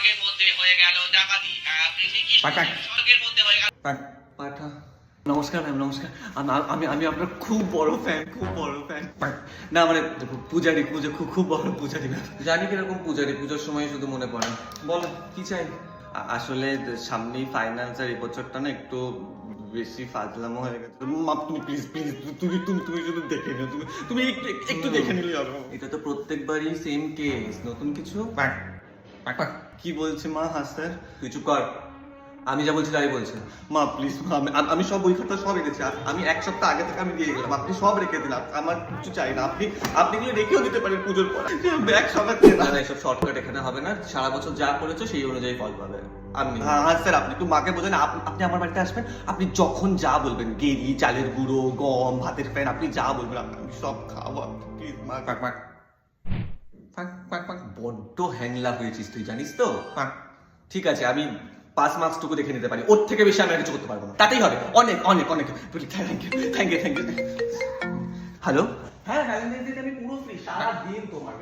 স্বর্গের মধ্যে হয়ে গেল ডাকাতি। হ্যাঁ, আপনি ঠিকই শুনছেন, স্বর্গের মধ্যে হয়ে গেল। পাঠা নমস্কার ম্যাম, নমস্কার। আমি আমি আপনার খুব বড় ফ্যান, খুব বড় ফ্যান। না মানে পূজারি, খুব খুব বড় পূজারি ম্যাম। জানি কিরকম পূজারি, পুজোর সময় শুধু মনে পড়ে। বলো কি চাই? আসলে সামনেই ফাইনালস, আর এই বছরটা না একটু বেশি ফাজলামো হয়ে গেছে। তুমি প্লিজ প্লিজ তুমি শুধু দেখে নিও, তুমি একটু দেখে নিলে হবে। এটা তো প্রত্যেকবারই সেম কেস, নতুন কিছু? কি বলছে মা? হাসার তুই চুপ কর, আমি যা বলছি তাই বলছে। মা প্লিজ, আমি সব বই খাতা সব রেখেছি। আমি এক সপ্তাহ আগে থেকে আমি দিয়ে গেলাম, আপনি সব রেখে দিন। আমার কিছু চাই না, আপনি এগুলো রেখেও দিতে পারেন পুজোর পর। ব্যাগ সবাইকে না, এসব শর্টকাট এখানে হবে না। সারা বছর যা করেছো সেই অনুযায়ী ফল পাবে। আমি হ্যাঁ স্যার, আপনি একটু মাকে বোঝেন। আপনি আমার বাড়িতে আসবেন, আপনি যখন যা বলবেন, গেরি, চালের গুঁড়ো, গম, ভাতের ফ্যান, আপনি যা বলবেন আমি সব খাবো। প্লিজ মা। বড্ড হ্যাংলা হয়েছিস তুই, জানিস তো। ঠিক আছে, আমি 5 মার্কস টুকু দেখে নিতে পারি, ওর থেকে বেশি আমি আর কিছু করতে পারবো না। তাতেই হবে, অনেক অনেক অনেক। Thank you. হ্যালো, হ্যাঁ ভ্যালেন্টাইন্স ডে আমি পুরো ফ্রি, সারা দিন তোমার।